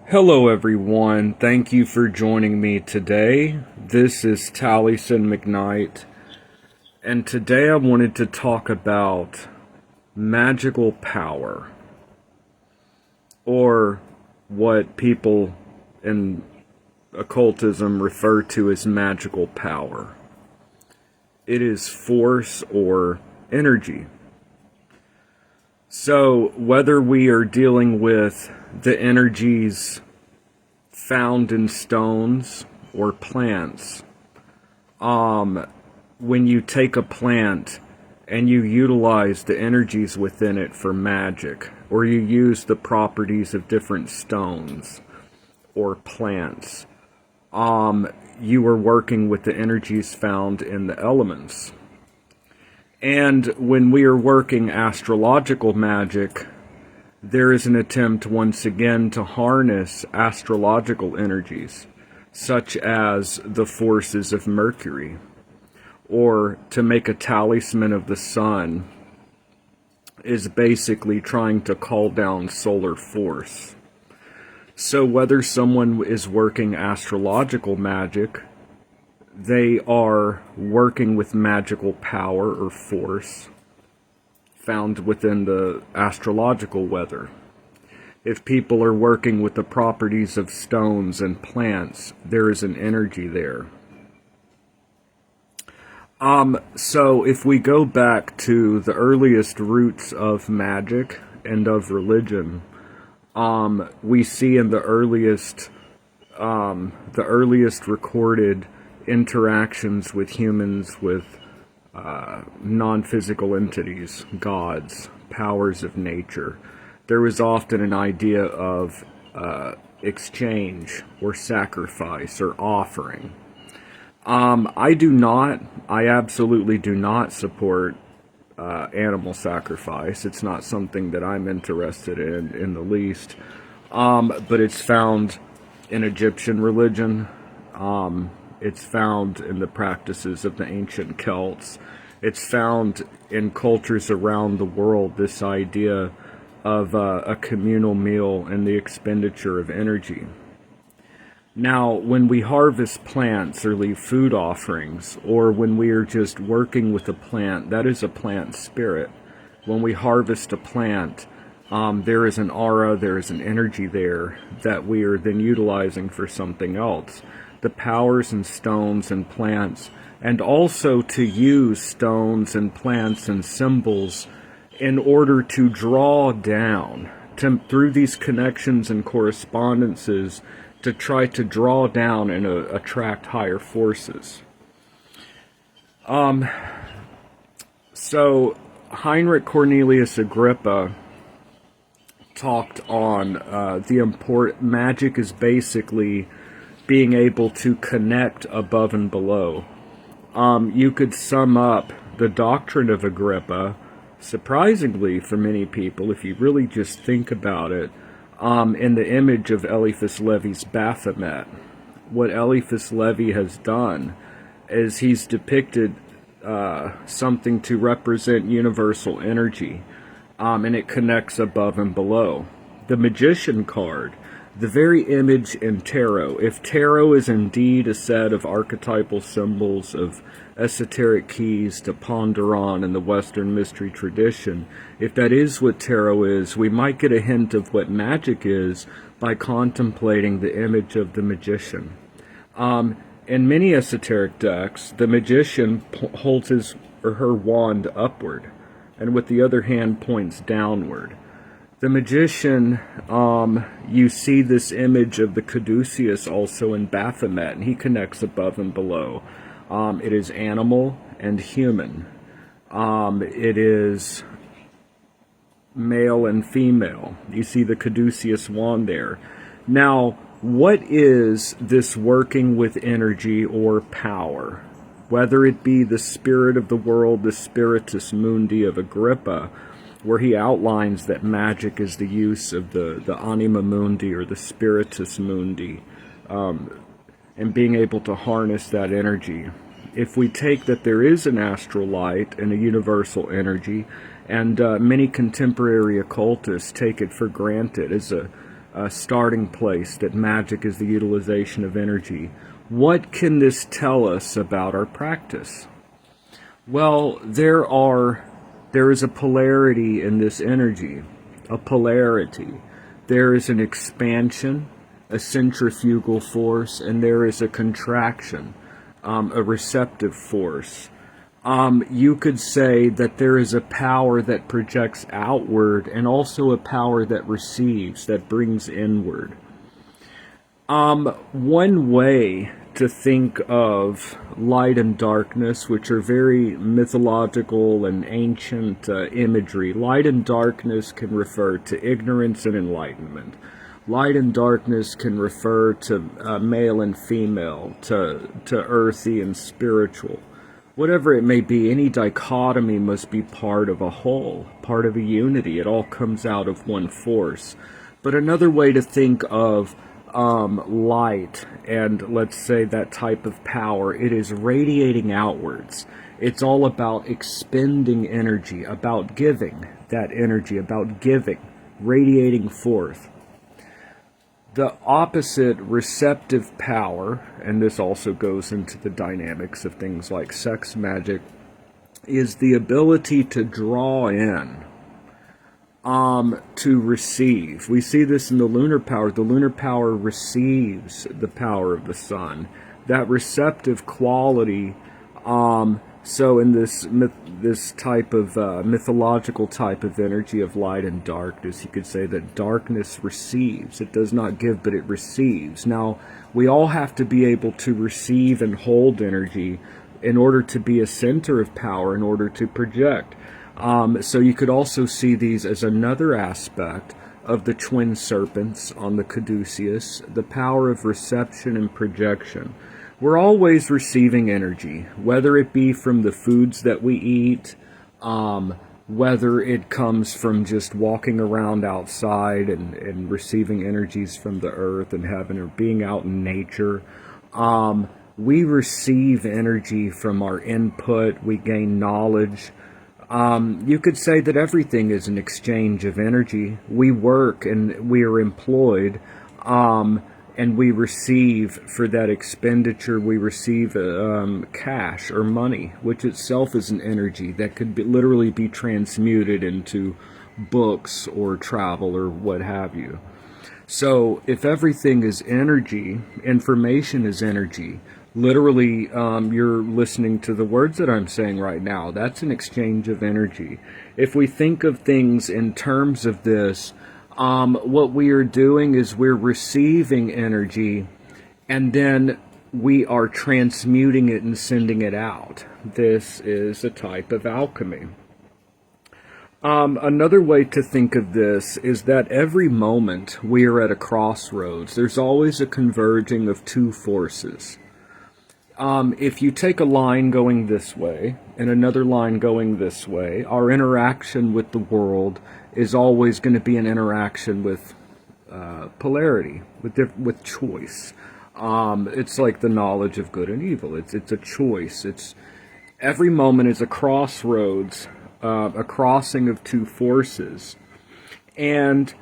Hello everyone, thank you for joining me today. This is Taliesin McKnight, and today I wanted to talk about magical power, or what people in occultism refer to as magical power. It is force or energy. So, whether we are dealing with the energies found in stones or plants, when you take a plant and you utilize the energies within it for magic, or you use the properties of different stones or plants, you are working with the energies found in the elements. And when we are working astrological magic, there is an attempt once again to harness astrological energies, such as the forces of Mercury, or to make a talisman of the sun is basically trying to call down solar force. So whether someone is working astrological magic, they are working with magical power or force found within the astrological weather. If people are working with the properties of stones and plants, there is an energy there. So if we go back to the earliest roots of magic and of religion, we see in the earliest recorded interactions with humans with non-physical entities, gods, powers of nature, there was often an idea of exchange or sacrifice or offering. I absolutely do not support animal sacrifice. It's not something that I'm interested in the least. But it's found in Egyptian religion. It's found in the practices of the ancient Celts. It's found in cultures around the world, this idea of a communal meal and the expenditure of energy. Now, when we harvest plants or leave food offerings, or when we are just working with a plant, that is a plant spirit. When we harvest a plant, there is an aura, there is an energy there that we are then utilizing for something else. The powers and stones and plants, and also to use stones and plants and symbols in order to draw down, through these connections and correspondences, to try to draw down and attract higher forces. So Heinrich Cornelius Agrippa talked on magic is basically being able to connect above and below. You could sum up the doctrine of Agrippa, surprisingly for many people, if you really just think about it, in the image of Eliphas Levi's Baphomet. What Eliphas Levi has done is he's depicted something to represent universal energy, and it connects above and below. The Magician card, the very image in tarot. If tarot is indeed a set of archetypal symbols of esoteric keys to ponder on in the Western mystery tradition, if that is what tarot is, we might get a hint of what magic is by contemplating the image of the magician. In many esoteric decks, the magician holds his or her wand upward, and with the other hand points downward. The magician, you see this image of the caduceus also in Baphomet, and he connects above and below. It is animal and human. It is male and female. You see the caduceus wand there. Now, what is this working with energy or power? Whether it be the spirit of the world, the spiritus mundi of Agrippa, where he outlines that magic is the use of the anima mundi or the spiritus mundi, and being able to harness that energy. If we take that there is an astral light and a universal energy, and many contemporary occultists take it for granted as starting place, that magic is the utilization of energy. What can this tell us about our practice? Well, there is a polarity in this energy, a polarity. There is an expansion, a centrifugal force, and there is a contraction, a receptive force. You could say that there is a power that projects outward and also a power that receives, that brings inward. One way to think of light and darkness, which are very mythological and ancient imagery. Light and darkness can refer to ignorance and enlightenment. Light and darkness can refer to male and female, to earthy and spiritual. Whatever it may be, any dichotomy must be part of a whole, part of a unity. It all comes out of one force. But another way to think of light and, let's say, that type of power, it is radiating outwards. It's all about expending energy, about giving that energy, about giving, radiating forth. The opposite, receptive power, and this also goes into the dynamics of things like sex magic, is the ability to draw in, to receive. We see this in the lunar power. The lunar power receives the power of the sun. That receptive quality, so in this type of mythological type of energy of light and darkness, you could say that darkness receives. It does not give, but it receives. Now, we all have to be able to receive and hold energy in order to be a center of power, in order to project. So you could also see these as another aspect of the twin serpents on the caduceus, the power of reception and projection. We're always receiving energy, whether it be from the foods that we eat, whether it comes from just walking around outside and receiving energies from the earth and heaven, or being out in nature. We receive energy from our input, we gain knowledge. You could say that everything is an exchange of energy. We work and we are employed, and we receive for that expenditure, we receive cash or money, which itself is an energy that could literally be transmuted into books or travel or what have you. So if everything is energy, information is energy. Literally, you're listening to the words that I'm saying right now. That's an exchange of energy. If we think of things in terms of this, what we are doing is we're receiving energy, and then we are transmuting it and sending it out. This is a type of alchemy. Another way to think of this is that every moment we are at a crossroads. There's always a converging of two forces. If you take a line going this way and another line going this way, our interaction with the world is always going to be an interaction with polarity, with choice. It's like the knowledge of good and evil. It's a choice. Every moment is a crossroads, a crossing of two forces. And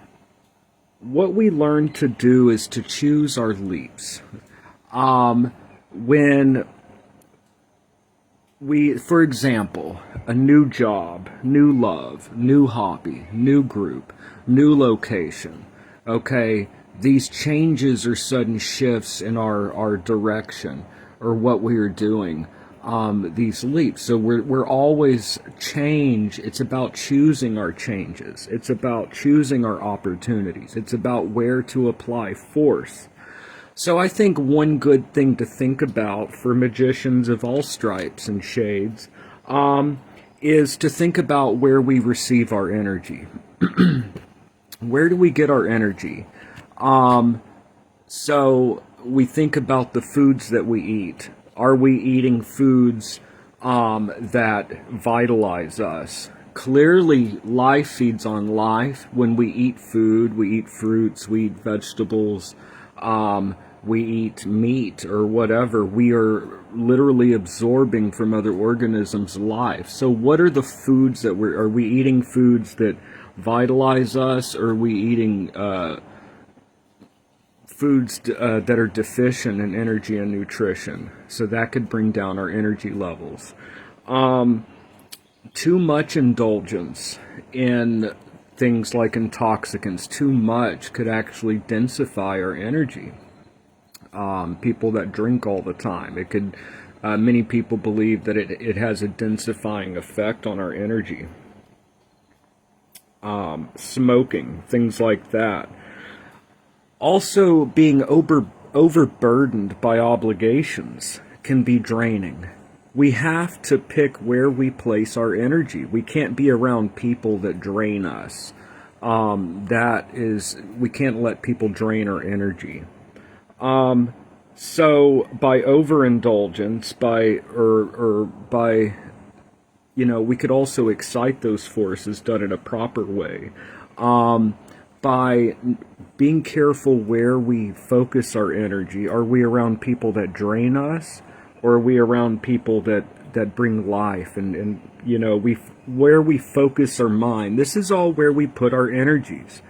what we learn to do is to choose our leaps. When we, for example, a new job, new love, new hobby, new group, new location, okay, these changes or sudden shifts in our direction or what we are doing, these leaps. So we're always change. It's about choosing our changes. It's about choosing our opportunities. It's about where to apply force. So I think one good thing to think about for magicians of all stripes and shades is to think about where we receive our energy. Where do we get our energy? So we think about the foods that we eat. Are we eating foods that vitalize us? Clearly, life feeds on life. When we eat food, we eat fruits, we eat vegetables, we eat meat or whatever, we are literally absorbing from other organisms' life. So what are the foods that are we eating foods that vitalize us, or are we eating foods that are deficient in energy and nutrition. So that could bring down our energy levels. Too much indulgence in things like intoxicants, too much could actually densify our energy. People that drink all the time, it could, many people believe that it has a densifying effect on our energy. Smoking, things like that. Also, being overburdened by obligations can be draining. We have to pick where we place our energy. We can't be around people that drain us. We can't let people drain our energy. So by overindulgence, we could also excite those forces done in a proper way. By being careful where we focus our energy. Are we around people that drain us? Or are we around people that bring life? And where we focus our mind. This is all where we put our energies.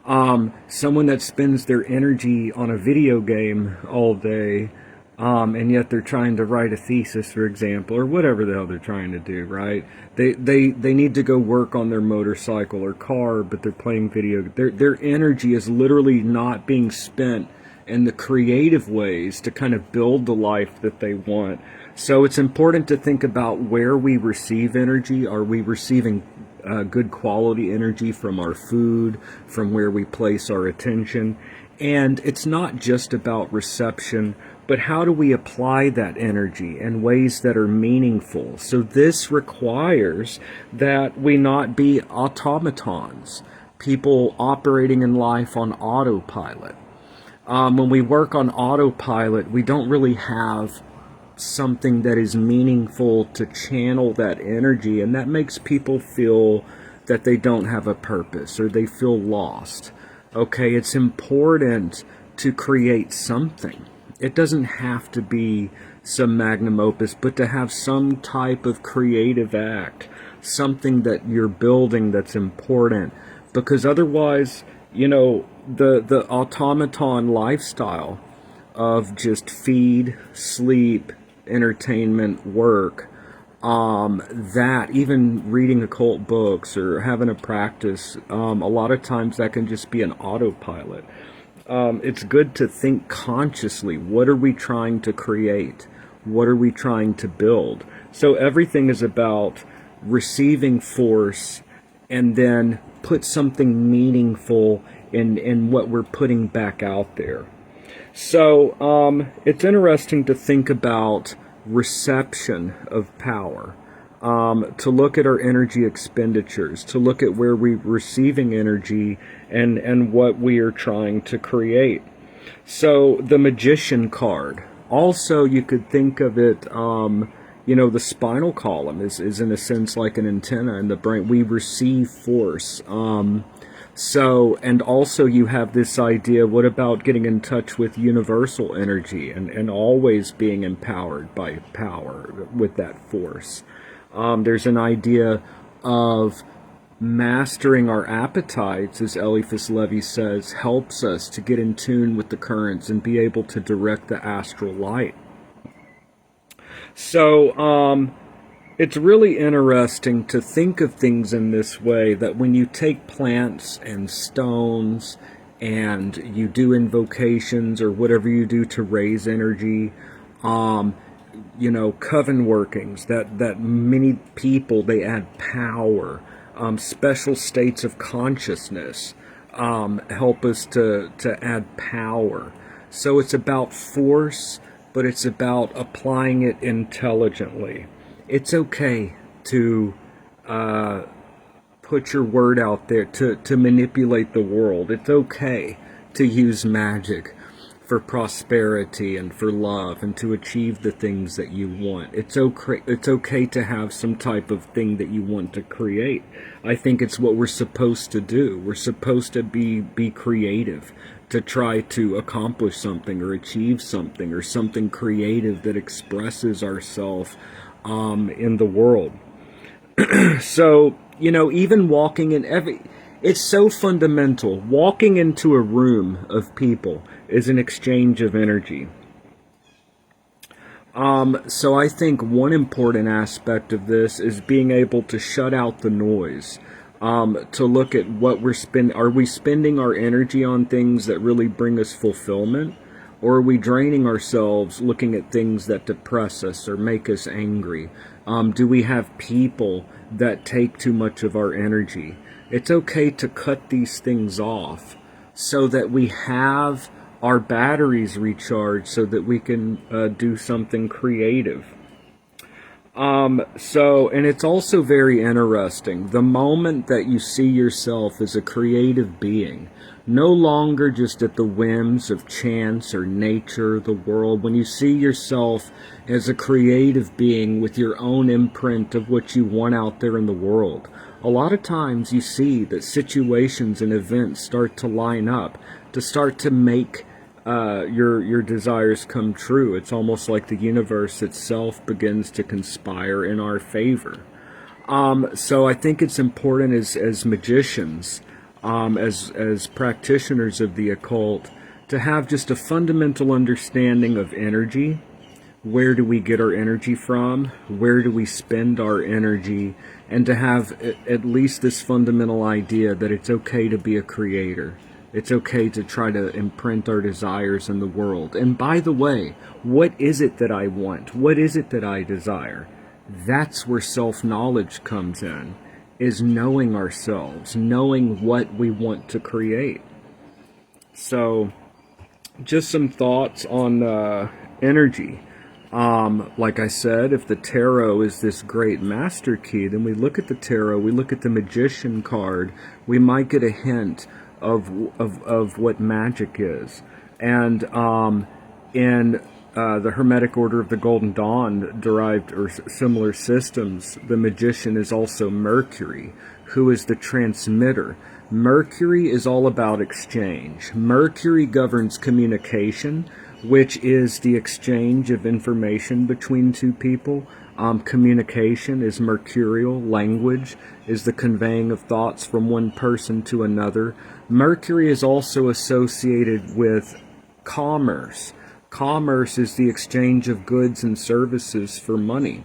Someone that spends their energy on a video game all day, and yet they're trying to write a thesis, for example, or whatever the hell they're trying to do, right? They need to go work on their motorcycle or car, but they're playing video. Their energy is literally not being spent in the creative ways to kind of build the life that they want. So it's important to think about where we receive energy. Are we receiving good quality energy from our food, from where we place our attention? And it's not just about reception, but how do we apply that energy in ways that are meaningful? So this requires that we not be automatons, people operating in life on autopilot. When we work on autopilot, we don't really have something that is meaningful to channel that energy, and that makes people feel that they don't have a purpose or they feel lost. Okay, it's important to create something. It doesn't have to be some magnum opus, but to have some type of creative act, something that you're building that's important, because otherwise, the automaton lifestyle of just feed, sleep, entertainment, work, that even reading occult books or having a practice, a lot of times that can just be an autopilot. It's good to think consciously. What are we trying to create? What are we trying to build? So everything is about receiving force and then put something meaningful in what we're putting back out there. So it's interesting to think about reception of power, to look at our energy expenditures, to look at where we're receiving energy and what we are trying to create. So the Magician card, also you could think of it, the spinal column is in a sense like an antenna in the brain. We receive force. And also you have this idea, what about getting in touch with universal energy and always being empowered by power with that force? There's an idea of mastering our appetites, as Eliphas Levi says, helps us to get in tune with the currents and be able to direct the astral light. So, it's really interesting to think of things in this way, that when you take plants and stones and you do invocations or whatever you do to raise energy, coven workings, that many people, they add power, special states of consciousness help us to add power. So it's about force, but it's about applying it intelligently. It's okay to put your word out there, to manipulate the world. It's okay to use magic for prosperity and for love and to achieve the things that you want. It's okay to have some type of thing that you want to create. I think it's what we're supposed to do. We're supposed to be creative, to try to accomplish something or achieve something or something creative that expresses ourselves in the world. So, even walking in It's so fundamental. Walking into a room of people is an exchange of energy. So I think one important aspect of this is being able to shut out the noise. To look at what we're spending. Are we spending our energy on things that really bring us fulfillment? Or are we draining ourselves looking at things that depress us or make us angry? Do we have people that take too much of our energy? It's okay to cut these things off so that we have our batteries recharged so that we can do something creative. And it's also very interesting. The moment that you see yourself as a creative being, no longer just at the whims of chance or nature, the world, when you see yourself as a creative being with your own imprint of what you want out there in the world, a lot of times you see that situations and events start to line up to start to make your desires come true. It's almost like the universe itself begins to conspire in our favor. So I think it's important as magicians, as practitioners of the occult, to have just a fundamental understanding of energy. Where do we get our energy from? Where do we spend our energy? And to have at least this fundamental idea that it's okay to be a creator. It's okay to try to imprint our desires in the world. And by the way, what is it that I want? What is it that I desire? That's where self-knowledge comes in, is knowing ourselves, knowing what we want to create. So, just some thoughts on energy. Like I said, if the tarot is this great master key, then we look at the tarot, we look at the magician card, we might get a hint of what magic is. And in the Hermetic Order of the Golden Dawn derived or similar systems, the magician is also Mercury, who is the transmitter. Mercury is all about exchange. Mercury governs communication, which is the exchange of information between two people. Communication is mercurial. Language is the conveying of thoughts from one person to another. Mercury is also associated with commerce. Commerce is the exchange of goods and services for money.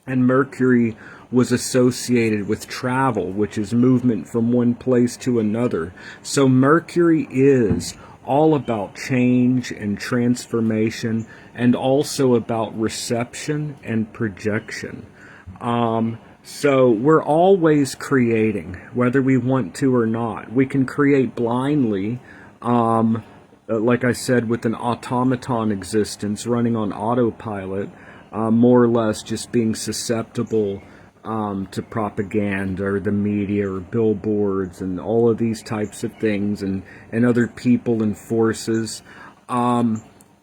And Mercury was associated with travel, which is movement from one place to another. So Mercury is all about change and transformation, and also about reception and projection. So we're always creating, whether we want to or not. We can create blindly, like I said, with an automaton existence running on autopilot, more or less just being susceptible to propaganda or the media or billboards and all of these types of things and other people and forces.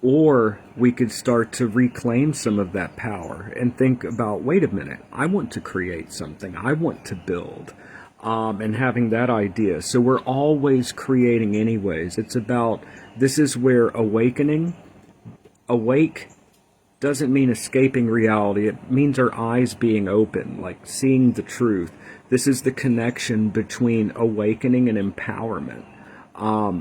Or we could start to reclaim some of that power and think about, wait a minute, I want to create something. I want to build. And having that idea. So we're always creating anyways. It's about, this is where awakening, awake doesn't mean escaping reality. It means our eyes being open, like seeing the truth. This is the connection between awakening and empowerment.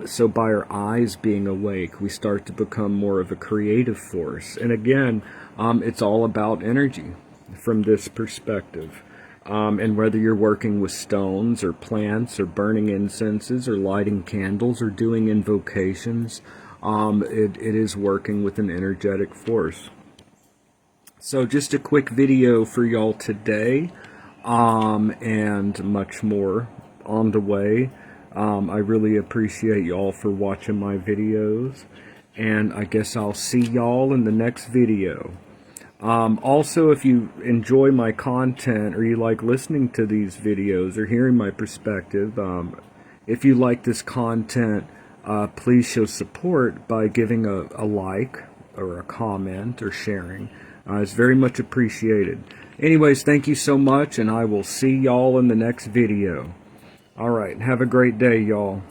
So by our eyes being awake, we start to become more of a creative force. And again, it's all about energy from this perspective. And whether you're working with stones or plants or burning incenses or lighting candles or doing invocations, it is working with an energetic force. So just a quick video for y'all today, and much more on the way. I really appreciate y'all for watching my videos, and I guess I'll see y'all in the next video. Also, if you enjoy my content or you like listening to these videos or hearing my perspective, if you like this content, please show support by giving a like or a comment or sharing. It's very much appreciated. Anyways, thank you so much, and I will see y'all in the next video. Alright, have a great day, y'all.